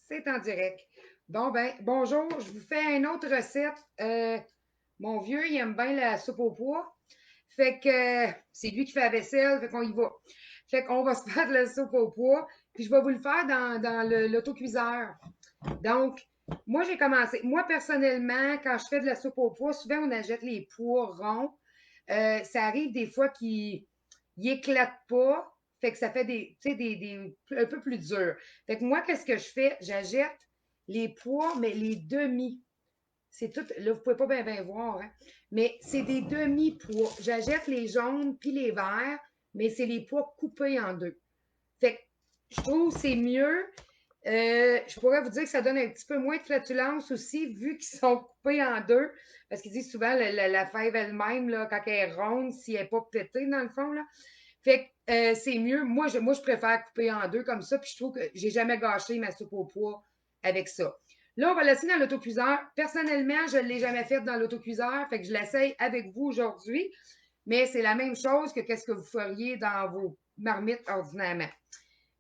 C'est en direct. Bon, ben, bonjour, je vous fais une autre recette. Mon vieux, il aime bien la soupe au pois. Fait que c'est lui qui fait la vaisselle, fait qu'on y va. Fait qu'on va se faire de la soupe au pois, puis je vais vous le faire dans l'autocuiseur. Donc, moi, j'ai commencé. Moi, personnellement, quand je fais de la soupe au pois, souvent, on achète les pois ronds. Ça arrive des fois qu'ils éclatent pas. Fait que ça fait tu sais, un peu plus dur. Fait que moi, qu'est-ce que je fais? J'achète les pois, mais les demi. C'est tout. Là, vous pouvez pas bien voir, hein? Mais c'est des demi-pois. J'achète les jaunes puis les verts, mais c'est les pois coupés en deux. Fait que je trouve que c'est mieux. Je pourrais vous dire que ça donne un petit peu moins de flatulence aussi, vu qu'ils sont coupés en deux. Parce qu'ils disent souvent la fève elle-même, là, quand elle est ronde, si elle n'est pas pétée, dans le fond, là. Fait que c'est mieux. Moi, je préfère couper en deux comme ça, puis je trouve que j'ai jamais gâché ma soupe au pois avec ça. Là, on va laisser dans l'autocuiseur. Personnellement, je ne l'ai jamais faite dans l'autocuiseur, fait que je l'essaye avec vous aujourd'hui. Mais c'est la même chose que qu'est-ce que vous feriez dans vos marmites ordinairement.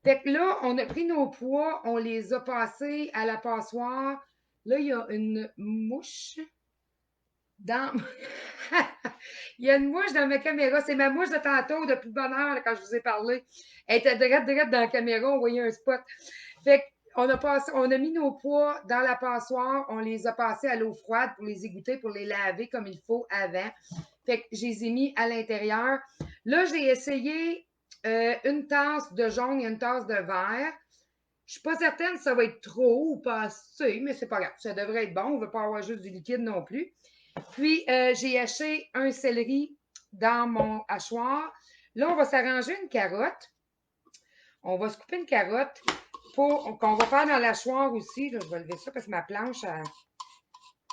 Fait que là, on a pris nos pois, on les a passés à la passoire. Là, il y a une mouche dans. Il y a une mouche dans ma caméra. C'est ma mouche de tantôt, depuis bonheur, quand je vous ai parlé. Elle était direct dans la caméra, on voyait un spot. Fait on a mis nos pois dans la passoire, on les a passés à l'eau froide pour les égoutter, pour les laver comme il faut avant. Fait que je les ai mis à l'intérieur. Là, j'ai essayé une tasse de jaune et une tasse de vert. Je suis pas certaine si ça va être trop ou pas assez, mais c'est pas grave. Ça devrait être bon. On ne veut pas avoir juste du liquide non plus. Puis, j'ai haché un céleri dans mon hachoir. Là, on va s'arranger une carotte. On va se couper une carotte qu'on va faire dans l'hachoir aussi. Là, je vais lever ça parce que ma planche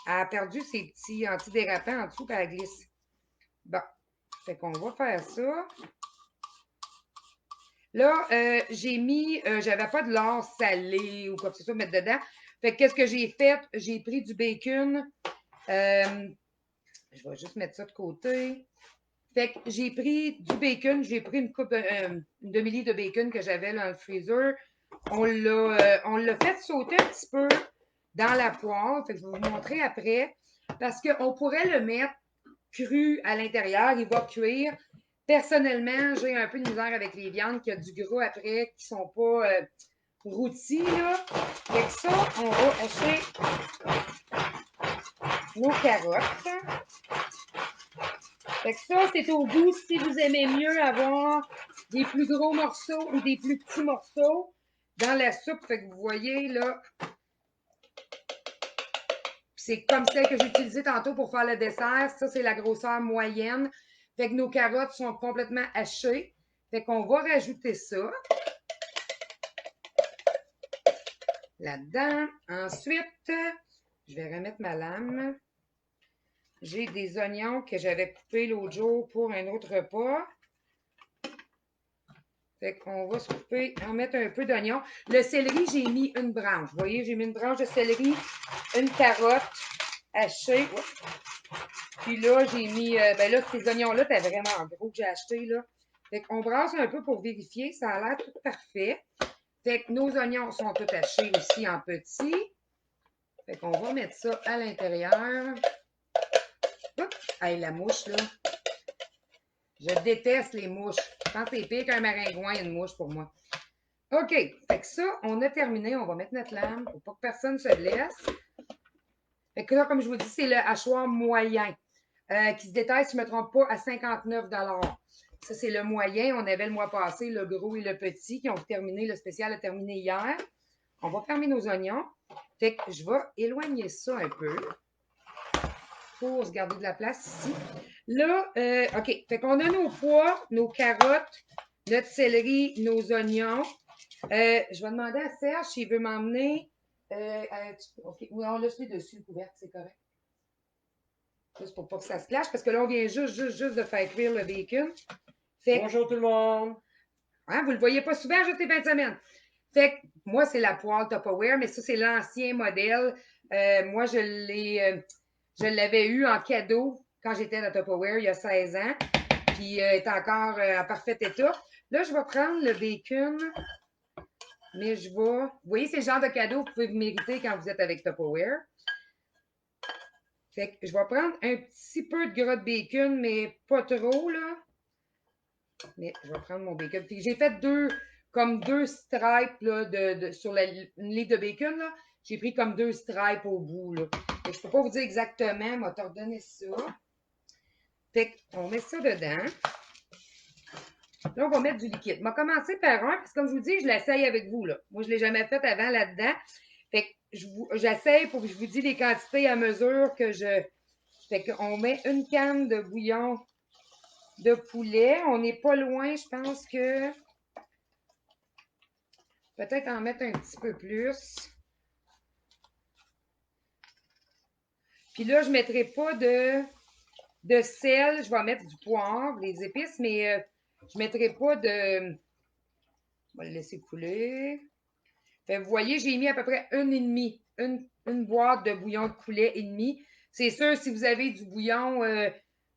a perdu ses petits antidérapants en dessous et elle glisse. Bon, fait qu'on va faire ça. Là, j'avais pas de l'or salé ou quoi que ce soit à mettre dedans. Fait que qu'est-ce que j'ai fait? J'ai pris du bacon. Je vais juste mettre ça de côté. Fait que j'ai pris du bacon, j'ai pris une demi-livre de bacon que j'avais dans le freezer. On l'a fait sauter un petit peu dans la poêle. Fait que je vais vous montrer après. Parce qu'on pourrait le mettre cru à l'intérieur, il va cuire. Personnellement, j'ai un peu de misère avec les viandes qui ont du gras après, qui sont pas rôtis, là. Fait que ça, on va hacher nos carottes. Fait que ça, c'est au goût si vous aimez mieux avoir des plus gros morceaux ou des plus petits morceaux dans la soupe. Fait que vous voyez, là, c'est comme celle que j'ai utilisée tantôt pour faire le dessert. Ça, c'est la grosseur moyenne. Fait que nos carottes sont complètement hachées. Fait qu'on va rajouter ça là-dedans. Ensuite, je vais remettre ma lame. J'ai des oignons que j'avais coupés l'autre jour pour un autre repas. Fait qu'on va se couper, en mettre un peu d'oignon. Le céleri, j'ai mis une branche. Vous voyez, j'ai mis une branche de céleri, une carotte hachée. Puis là, j'ai mis, ben là, ces oignons-là, t'es vraiment gros que j'ai acheté, là. Fait qu'on brasse un peu pour vérifier. Ça a l'air tout parfait. Fait que nos oignons sont tout hachés aussi en petits. Fait qu'on va mettre ça à l'intérieur. Hey, la mouche, là. Je déteste les mouches. Quand c'est pire qu'un maringouin, une mouche pour moi. OK. Fait que ça, on a terminé. On va mettre notre lame pour pas que personne se blesse. Fait que là, comme je vous dis, c'est le hachoir moyen qui se détaille, si je ne me trompe pas, à 59 $. Ça, c'est le moyen. On avait le mois passé le gros et le petit qui ont terminé. Le spécial a terminé hier. On va fermer nos oignons. Fait que je vais éloigner ça un peu pour se garder de la place ici. Là, OK. Fait qu'on a nos pois, nos carottes, notre céleri, nos oignons. Je vais demander à Serge s'il veut m'emmener. OK. Oui, on laisse les dessus, le couvercle, c'est correct. Juste pour pas que ça se clash, parce que là, on vient juste de faire cuire le bacon. Bonjour tout le monde! Hein, vous le voyez pas souvent, juste les fins de semaine. Fait que moi, c'est la poêle Tupperware, mais ça, c'est l'ancien modèle. Moi, je l'avais eu en cadeau quand j'étais à Tupperware il y a 16 ans. Puis, elle est encore en parfait état. Là, je vais prendre le bacon. Mais je vais... Vous voyez, c'est le genre de cadeau que vous pouvez vous mériter quand vous êtes avec Tupperware. Fait que je vais prendre un petit peu de gras de bacon, mais pas trop, là. Mais je vais prendre mon bacon. J'ai fait comme deux stripes là, sur une livre de bacon. Là. J'ai pris comme 2 stripes au bout. Là. Fait que je ne peux pas vous dire exactement, mais je vais te redonner ça. Fait qu'on met ça dedans. Là, on va mettre du liquide. On va commencer par un, parce que comme je vous dis, je l'essaye avec vous. Là. Moi, je ne l'ai jamais fait avant là-dedans. Fait que j'essaye pour que je vous dise les quantités à mesure que je... Fait qu'on met une canne de bouillon de poulet. On n'est pas loin, je pense que... Peut-être en mettre un petit peu plus. Puis là, je ne mettrai pas de sel. Je vais mettre du poivre, des épices, mais je ne mettrai pas de... On va le laisser couler. Fait, vous voyez, j'ai mis à peu près une boîte de bouillon de poulet et demi. C'est sûr, si vous avez du bouillon,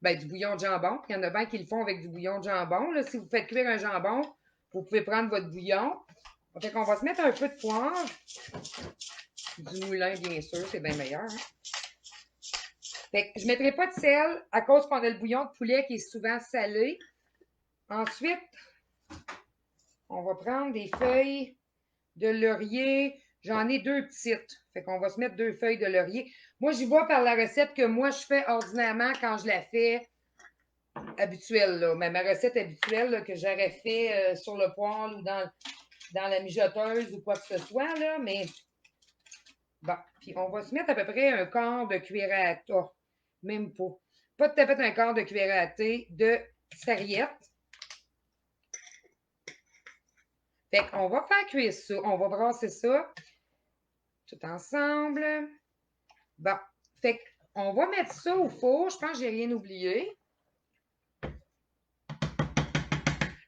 du bouillon de jambon, il y en a bien qui le font avec du bouillon de jambon. Là, si vous faites cuire un jambon, vous pouvez prendre votre bouillon. Fait qu'on va se mettre un peu de poivre. Du moulin, bien sûr, c'est bien meilleur. Hein? Fait que je ne mettrai pas de sel à cause qu'on a le bouillon de poulet qui est souvent salé. Ensuite, on va prendre des feuilles de laurier. J'en ai 2 petites. Fait qu'on va se mettre 2 feuilles de laurier. Moi, j'y vais par la recette que moi, je fais ordinairement quand je la fais habituelle. Là. Mais ma recette habituelle là, que j'aurais fait sur le poêle ou dans la mijoteuse ou quoi que ce soit. Là, mais bon, puis on va se mettre à peu près un quart de cuillère à thé. Oh, même pas. Pas tout à fait un quart de cuillère à thé de sarriette. Fait qu'on va faire cuire ça. On va brasser ça tout ensemble. Bon, fait qu'on va mettre ça au four. Je pense que j'ai rien oublié.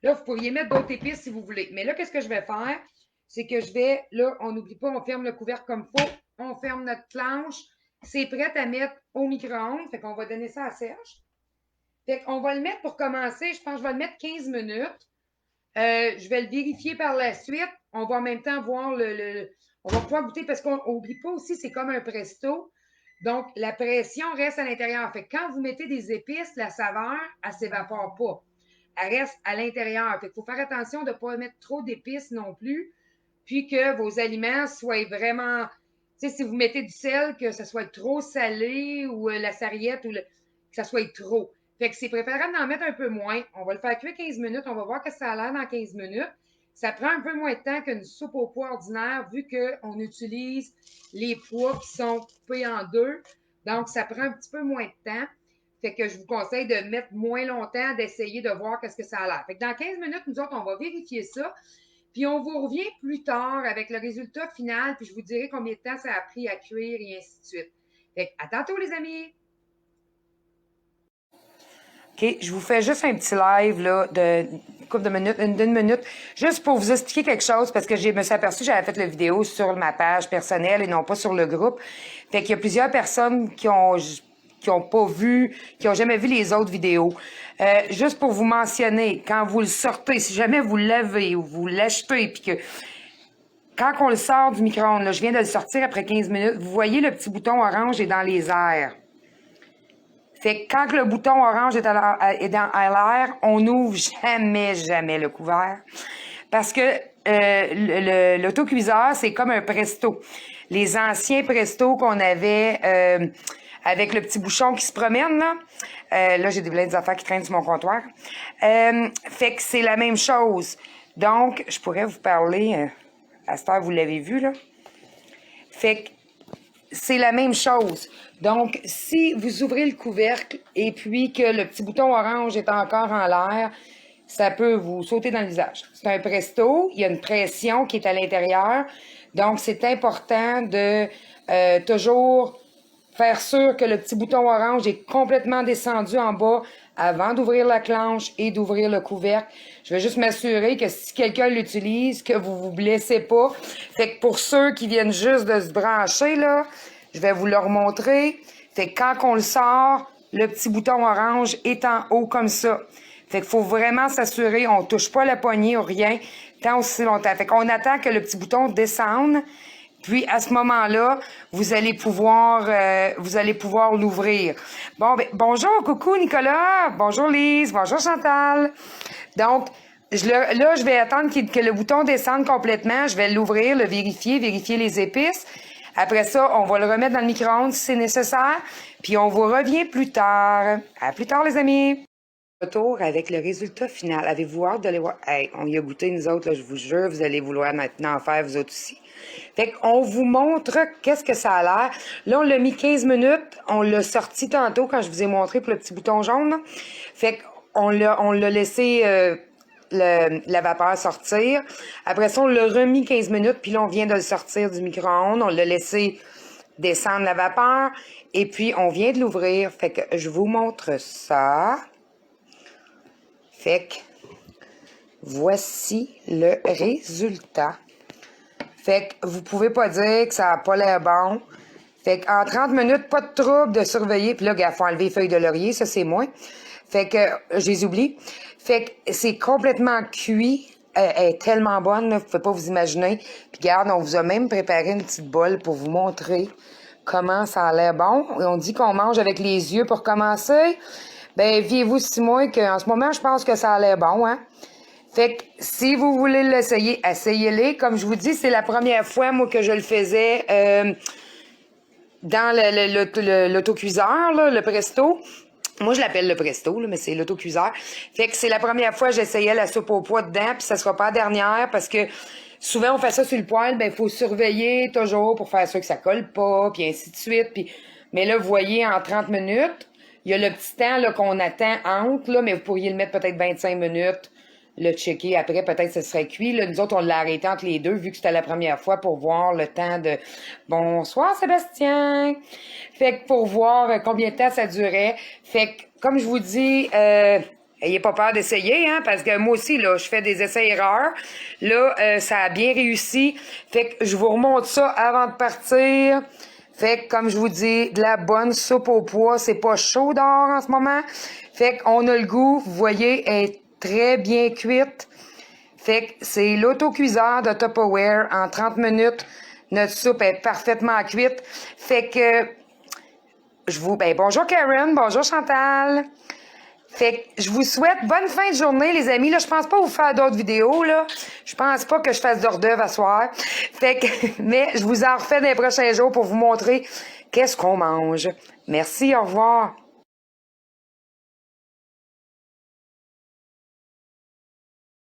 Là, vous pourriez mettre d'autres épices si vous voulez. Mais là, qu'est-ce que je vais faire? C'est que je vais, là, on n'oublie pas, on ferme le couvercle comme il faut. On ferme notre planche. C'est prêt à mettre au micro-ondes. Fait qu'on va donner ça à Serge. Fait qu'on va le mettre pour commencer. Je pense que je vais le mettre 15 minutes. Je vais le vérifier par la suite. On va en même temps voir on va pouvoir goûter parce qu'on n'oublie pas aussi, c'est comme un presto. Donc, la pression reste à l'intérieur. Fait que quand vous mettez des épices, la saveur, elle ne s'évapore pas. Elle reste à l'intérieur. Fait qu'il faut faire attention de ne pas mettre trop d'épices non plus. Puis que vos aliments soient vraiment... Tu sais, si vous mettez du sel, que ça soit trop salé ou la sarriette ou que ça soit trop. Fait que c'est préférable d'en mettre un peu moins. On va le faire cuire 15 minutes. On va voir que ça a l'air dans 15 minutes. Ça prend un peu moins de temps qu'une soupe au pois ordinaire vu qu'on utilise les pois qui sont coupés en 2. Donc, ça prend un petit peu moins de temps. Fait que je vous conseille de mettre moins longtemps, d'essayer de voir qu'est-ce que ça a l'air. Fait que dans 15 minutes, nous autres, on va vérifier ça. Puis on vous revient plus tard avec le résultat final, puis je vous dirai combien de temps ça a pris à cuire et ainsi de suite. Fait que à tantôt, les amis! OK, je vous fais juste un petit live là, d'une couple de minutes, d'une minute, juste pour vous expliquer quelque chose, parce que je me suis aperçue que j'avais fait la vidéo sur ma page personnelle et non pas sur le groupe. Fait qu'il y a plusieurs personnes qui ont pas vu, qui ont jamais vu les autres vidéos. Juste pour vous mentionner, quand vous le sortez, si jamais vous l'avez ou vous l'achetez, puis que quand on le sort du micro-ondes, là, je viens de le sortir après 15 minutes, vous voyez le petit bouton orange est dans les airs. Fait que quand le bouton orange est à l'air, on n'ouvre jamais le couvert. Parce que l'autocuiseur, c'est comme un presto. Les anciens prestos qu'on avait avec le petit bouchon qui se promène, là j'ai plein d'affaires qui traînent sur mon comptoir. Fait que c'est la même chose. Donc, je pourrais vous parler, à cette heure, vous l'avez vu, là. Fait que c'est la même chose. Donc, si vous ouvrez le couvercle et puis que le petit bouton orange est encore en l'air, ça peut vous sauter dans le visage. C'est un presto, il y a une pression qui est à l'intérieur. Donc, c'est important de toujours faire sûr que le petit bouton orange est complètement descendu en bas avant d'ouvrir la planche et d'ouvrir le couvercle. Je vais juste m'assurer que si quelqu'un l'utilise, que vous vous blessez pas. Fait que pour ceux qui viennent juste de se brancher, là, je vais vous le remontrer. Fait que quand on le sort, le petit bouton orange est en haut comme ça. Fait qu'il faut vraiment s'assurer, on touche pas la poignée ou rien tant aussi longtemps. Fait qu'on attend que le petit bouton descende. Puis, à ce moment-là, vous allez pouvoir l'ouvrir. Bon, ben, bonjour, coucou Nicolas. Bonjour Lise. Bonjour Chantal. Donc, là, je vais attendre que le bouton descende complètement. Je vais l'ouvrir, le vérifier les épices. Après ça, on va le remettre dans le micro-ondes si c'est nécessaire. Puis, on vous revient plus tard. À plus tard, les amis. Retour avec le résultat final. Avez-vous hâte de les voir? Hey, on y a goûté, nous autres, là, je vous jure, vous allez vouloir maintenant en faire, vous autres aussi. Fait qu'on vous montre qu'est-ce que ça a l'air. Là, on l'a mis 15 minutes. On l'a sorti tantôt quand je vous ai montré pour le petit bouton jaune. Là. Fait qu'on l'a laissé la vapeur sortir. Après ça, on l'a remis 15 minutes. Puis là, on vient de le sortir du micro-ondes. On l'a laissé descendre la vapeur. Et puis, on vient de l'ouvrir. Fait que je vous montre ça. Fait que voici le résultat. Fait que vous pouvez pas dire que ça n'a pas l'air bon. Fait qu'en 30 minutes, pas de trouble de surveiller. Puis là, il faut enlever les feuilles de laurier, ça c'est moi. Fait que je les oublie. Fait que c'est complètement cuit. Elle est tellement bonne, là, vous pouvez pas vous imaginer. Puis regarde, on vous a même préparé une petite bolle pour vous montrer comment ça a l'air bon. Et on dit qu'on mange avec les yeux pour commencer. Ben, fiez-vous si moi qu'en ce moment, je pense que ça a l'air bon, hein. Fait que si vous voulez l'essayer, essayez-les. Comme je vous dis, c'est la première fois, moi, que je le faisais dans l'autocuiseur, là, le Presto. Moi, je l'appelle le Presto, là, mais c'est l'autocuiseur. Fait que c'est la première fois que j'essayais la soupe au pois dedans, puis ça sera pas la dernière, parce que souvent, on fait ça sur le poêle, ben, il faut surveiller toujours pour faire sûr que ça colle pas, puis ainsi de suite. Puis... Mais là, vous voyez, en 30 minutes, il y a le petit temps là, qu'on attend entre, là, mais vous pourriez le mettre peut-être 25 minutes. Le checker après, peut-être que ce serait cuit. Là, nous autres, on l'a arrêté entre les deux, vu que c'était la première fois pour voir le temps de... Bonsoir, Sébastien! Fait que pour voir combien de temps ça durait. Fait que, comme je vous dis, ayez pas peur d'essayer, hein, parce que moi aussi, là, je fais des essais-erreurs. Là, ça a bien réussi. Fait que je vous remonte ça avant de partir. Fait que, comme je vous dis, de la bonne soupe au pois. C'est pas chaud dehors en ce moment. Fait qu'on a le goût, vous voyez, elle est très bien cuite. Fait que c'est l'autocuiseur de Tupperware. En 30 minutes, notre soupe est parfaitement cuite. Fait que bonjour Karen, bonjour Chantal. Fait que je vous souhaite bonne fin de journée, les amis. Là, je pense pas vous faire d'autres vidéos, là. Je pense pas que je fasse d'hors d'œuvre à soir. Fait que, mais je vous en refais dans les prochains jours pour vous montrer qu'est-ce qu'on mange. Merci, au revoir.